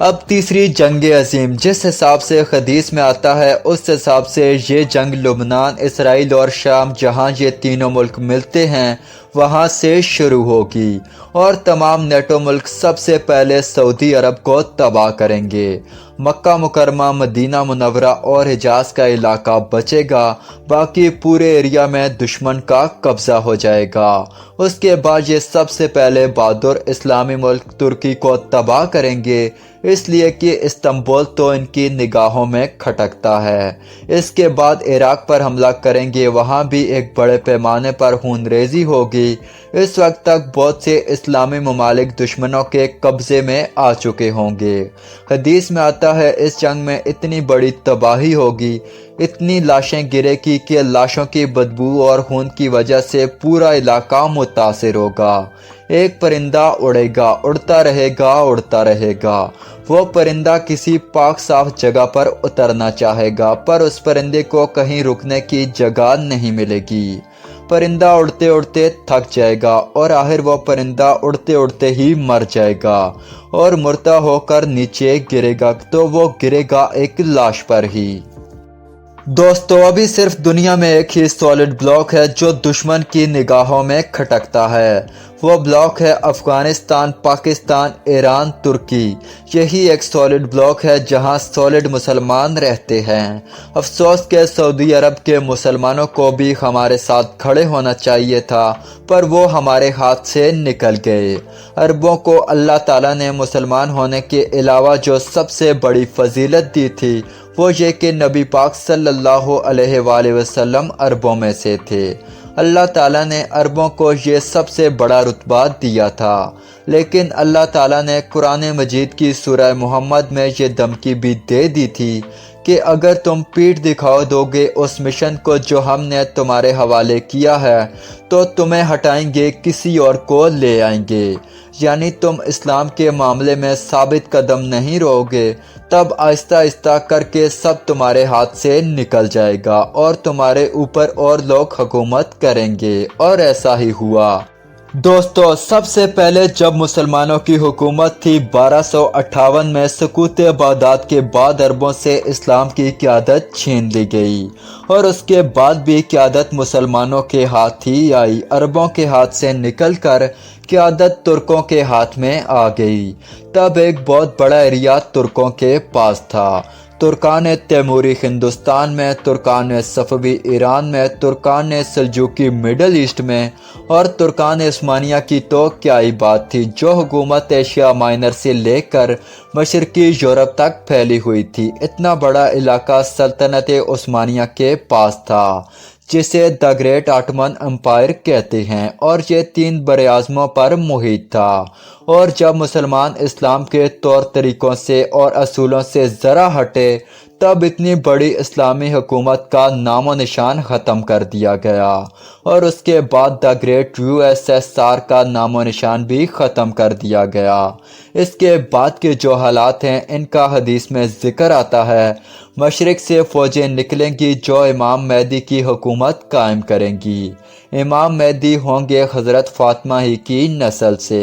اب تیسری جنگ عظیم، جس حساب سے حدیث میں آتا ہے اس حساب سے یہ جنگ لبنان، اسرائیل اور شام جہاں یہ تینوں ملک ملتے ہیں وہاں سے شروع ہوگی، اور تمام نیٹو ملک سب سے پہلے سعودی عرب کو تباہ کریں گے۔ مکہ مکرمہ، مدینہ منورہ اور حجاز کا علاقہ بچے گا، باقی پورے ایریا میں دشمن کا قبضہ ہو جائے گا۔ اس کے بعد یہ سب سے پہلے بہادر اسلامی ملک ترکی کو تباہ کریں گے، اس لیے کہ استنبول تو ان کی نگاہوں میں کھٹکتا ہے۔ اس کے بعد عراق پر حملہ کریں گے، وہاں بھی ایک بڑے پیمانے پر خون ریزی ہوگی۔ اس وقت تک بہت سے اسلامی ممالک دشمنوں کے قبضے میں آ چکے ہوں گے۔ حدیث میں آتا ہے اس جنگ میں اتنی بڑی تباہی ہوگی، اتنی لاشیں گرے گی کہ لاشوں کی بدبو اور خون کی وجہ سے پورا علاقہ متاثر ہوگا۔ ایک پرندہ اڑے گا، اڑتا رہے گا، اڑتا رہے گا۔ وہ پرندہ کسی پاک صاف جگہ پر اترنا چاہے گا، پر اس پرندے کو کہیں رکنے کی جگہ نہیں ملے گی۔ پرندہ اڑتے اڑتے تھک جائے گا اور آخر وہ پرندہ اڑتے اڑتے ہی مر جائے گا اور مردہ ہو کر نیچے گرے گا، تو وہ گرے گا ایک لاش پر ہی۔ دوستو، ابھی صرف دنیا میں ایک ہی سالڈ بلاک ہے جو دشمن کی نگاہوں میں کھٹکتا ہے، وہ بلاک ہے افغانستان، پاکستان، ایران، ترکی۔ یہی ایک سالڈ بلاک ہے جہاں سالڈ مسلمان رہتے ہیں۔ افسوس کہ سعودی عرب کے مسلمانوں کو بھی ہمارے ساتھ کھڑے ہونا چاہیے تھا، پر وہ ہمارے ہاتھ سے نکل گئے۔ عربوں کو اللہ تعالیٰ نے مسلمان ہونے کے علاوہ جو سب سے بڑی فضیلت دی تھی وہ یہ کہ نبی پاک صلی اللہ علیہ وآلہ وسلم عربوں میں سے تھے۔ اللہ تعالیٰ نے عربوں کو یہ سب سے بڑا رتبہ دیا تھا، لیکن اللہ تعالیٰ نے قرآن مجید کی سورہ محمد میں یہ دھمکی بھی دے دی تھی کہ اگر تم پیٹھ دکھاؤ دو گے اس مشن کو جو ہم نے تمہارے حوالے کیا ہے تو تمہیں ہٹائیں گے، کسی اور کو لے آئیں گے۔ یعنی تم اسلام کے معاملے میں ثابت قدم نہیں رہو گے، تب آہستہ آہستہ کر کے سب تمہارے ہاتھ سے نکل جائے گا اور تمہارے اوپر اور لوگ حکومت کریں گے، اور ایسا ہی ہوا۔ دوستو، سب سے پہلے جب مسلمانوں کی حکومت تھی 1258 میں، سقوط بغداد کے بعد عربوں سے اسلام کی قیادت چھین لی گئی، اور اس کے بعد بھی قیادت مسلمانوں کے ہاتھ ہی آئی۔ عربوں کے ہاتھ سے نکل کر قیادت ترکوں کے ہاتھ میں آ گئی۔ تب ایک بہت بڑا ایریا ترکوں کے پاس تھا۔ ترکان تیموری ہندوستان میں، ترکان صفوی ایران میں، ترکان سلجوقی مڈل ایسٹ میں، اور ترکان عثمانیہ کی تو کیا ہی بات تھی، جو حکومت ایشیا مائنر سے لے کر مشرقی یورپ تک پھیلی ہوئی تھی۔ اتنا بڑا علاقہ سلطنت عثمانیہ کے پاس تھا، جسے دی گریٹ آٹمن امپائر کہتے ہیں، اور یہ 3 براعظموں پر محیط تھا۔ اور جب مسلمان اسلام کے طور طریقوں سے اور اصولوں سے ذرا ہٹے تب اتنی بڑی اسلامی حکومت کا نام و نشان ختم کر دیا گیا، اور اس کے بعد دی گریٹ USSR کا نام و نشان بھی ختم کر دیا گیا۔ اس کے بعد کے جو حالات ہیں ان کا حدیث میں ذکر آتا ہے۔ مشرق سے فوجیں نکلیں گی جو امام مہدی کی حکومت قائم کریں گی۔ امام مہدی ہوں گے حضرت فاطمہ ہی کی نسل سے۔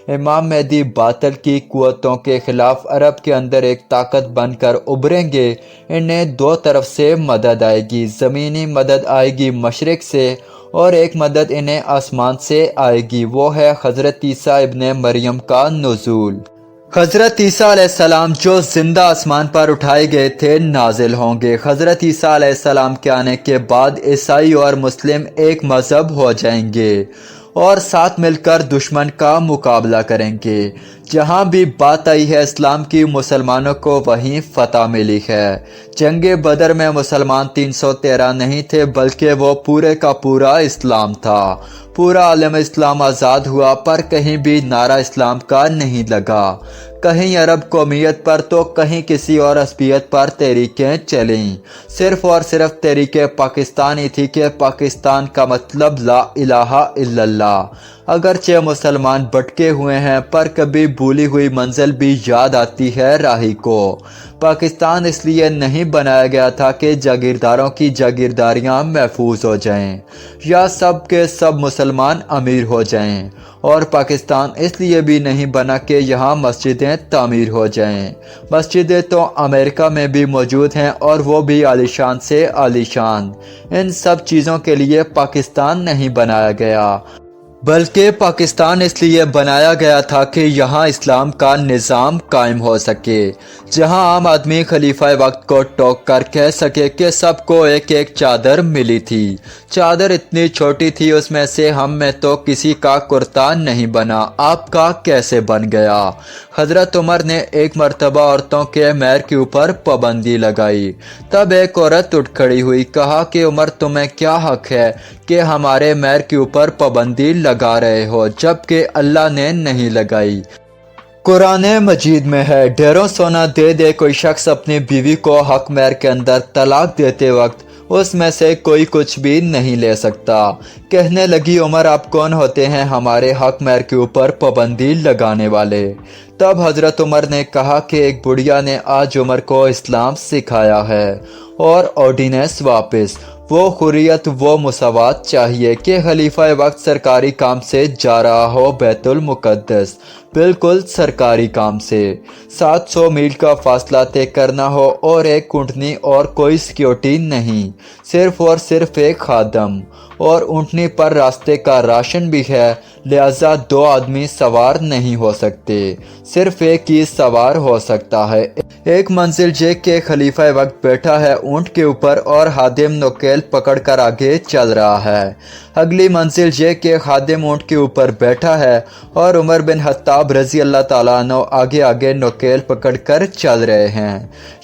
امام مہدی باطل کی قوتوں کے خلاف عرب کے اندر ایک طاقت بن کر ابھریں گے۔ انہیں 2 طرف سے مدد آئے گی، زمینی مدد آئے گی مشرق سے، اور ایک مدد انہیں آسمان سے آئے گی، وہ ہے حضرت عیسیٰ ابن مریم کا نزول۔ حضرت عیسیٰ علیہ السلام جو زندہ آسمان پر اٹھائے گئے تھے نازل ہوں گے۔ حضرت عیسیٰ علیہ السلام کے آنے کے بعد عیسائی اور مسلم ایک مذہب ہو جائیں گے اور ساتھ مل کر دشمن کا مقابلہ کریں گے۔ جہاں بھی بات آئی ہے اسلام کی، مسلمانوں کو وہیں فتح ملی ہے۔ جنگ بدر میں مسلمان 313 نہیں تھے، بلکہ وہ پورے کا پورا اسلام تھا۔ پورا عالم اسلام آزاد ہوا، پر کہیں بھی نعرہ اسلام کا نہیں لگا۔ کہیں عرب قومیت پر تو کہیں کسی اور عصبیت پر تحریکیں چلیں۔ صرف اور صرف تحریک پاکستان ہی تھی کہ پاکستان کا مطلب لا الہ الا اللہ، اگرچہ مسلمان بھٹکے ہوئے ہیں پر کبھی بھولی ہوئی منزل بھی یاد آتی ہے راہی کو۔ پاکستان اس لیے نہیں بنایا گیا تھا کہ جاگیرداروں کی جاگیرداریاں محفوظ ہو جائیں یا سب کے سب مسلمان امیر ہو جائیں، اور پاکستان اس لیے بھی نہیں بنا کہ یہاں مسجدیں تعمیر ہو جائیں۔ مسجدیں تو امریکہ میں بھی موجود ہیں اور وہ بھی عالیشان سے عالیشان۔ ان سب چیزوں کے لیے پاکستان نہیں بنایا گیا، بلکہ پاکستان اس لیے بنایا گیا تھا کہ یہاں اسلام کا نظام قائم ہو سکے، جہاں عام آدمی خلیفہ وقت کو ٹوک کر کہہ سکے کہ سب کو ایک ایک چادر ملی تھی۔ چادر اتنی چھوٹی تھی اس میں سے ہم میں تو کسی کا کرتا نہیں بنا، آپ کا کیسے بن گیا؟ حضرت عمر نے ایک مرتبہ عورتوں کے مہر کے اوپر پابندی لگائی۔ تب ایک عورت اٹھ کھڑی ہوئی، کہا کہ عمر تمہیں کیا حق ہے کہ ہمارے مہر کے اوپر پابندی لگا رہے ہو جبکہ اللہ نے نہیں لگائی؟ قرآن مجید میں ہے، ڈھیروں سونا دے دے کوئی شخص اپنی بیوی کو حق مہر کے اندر طلاق دیتے وقت اس میں سے کوئی کچھ بھی نہیں لے سکتا۔ کہنے لگی عمر آپ کون ہوتے ہیں ہمارے حق مہر کے اوپر پابندی لگانے والے؟ تب حضرت عمر نے کہا کہ ایک بڑھیا نے آج عمر کو اسلام سکھایا ہے اور آرڈیننس واپس، وہ حریت وہ مساوات چاہیے کہ خلیفہ وقت سرکاری کام سے جا رہا ہو بیت المقدس، بالکل سرکاری کام سے 700 میل کا فاصلہ طے کرنا ہو اور ایک اونٹنی اور کوئی سیکیورٹی نہیں، صرف اور صرف ایک خادم، اور اونٹنی پر راستے کا راشن بھی ہے، لہذا 2 آدمی سوار نہیں ہو سکتے، صرف ایک ہی سوار ہو سکتا ہے۔ ایک منزل جے کے خلیفہ وقت بیٹھا ہے اونٹ کے اوپر اور خادم نوکیل پکڑ کر آگے چل رہا ہے، اگلی منزل جے کے خادم اونٹ کے اوپر بیٹھا ہے اور عمر بن خطاب رضی اللہ تعالیٰ عنہ آگے آگے نوکیل پکڑ کر چل رہے ہیں۔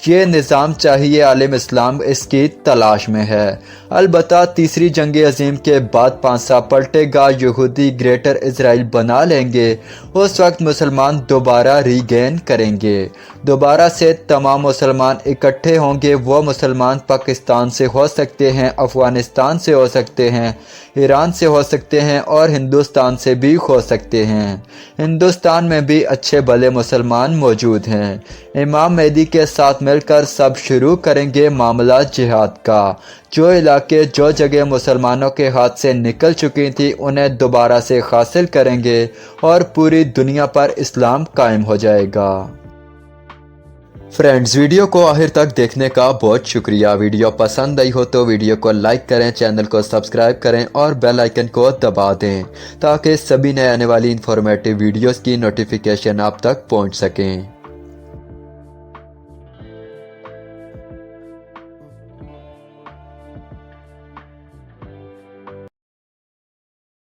یہ نظام چاہیے عالم اسلام اس کی تلاش میں ہے۔ البتہ تیسری جنگ عظیم کے بعد پانسا پلٹے گا، یہودی گریٹر اسرائیل بنا لیں گے، اس وقت مسلمان دوبارہ ری گین کریں گے، دوبارہ سے تمام مسلمان اکٹھے ہوں گے۔ وہ مسلمان پاکستان سے ہو سکتے ہیں، افغانستان سے ہو سکتے ہیں، ایران سے ہو سکتے ہیں اور ہندوستان سے بھی ہو سکتے ہیں۔ ہندوستان میں بھی اچھے بھلے مسلمان موجود ہیں۔ امام مہدی کے ساتھ مل کر سب شروع کریں گے معاملہ جہاد کا۔ جو علاقے جو جگہ مسلمانوں کے ہاتھ سے نکل چکی تھی انہیں دوبارہ سے حاصل کریں گے اور پوری دنیا پر اسلام قائم ہو جائے گا۔ فرینڈز، ویڈیو کو آخر تک دیکھنے کا بہت شکریہ۔ ویڈیو پسند آئی ہو تو ویڈیو کو لائک کریں، چینل کو سبسکرائب کریں اور بیل آئیکن کو دبا دیں تاکہ سبھی نئے آنے والی انفارمیٹیو ویڈیوز کی نوٹیفیکیشن آپ تک پہنچ سکیں۔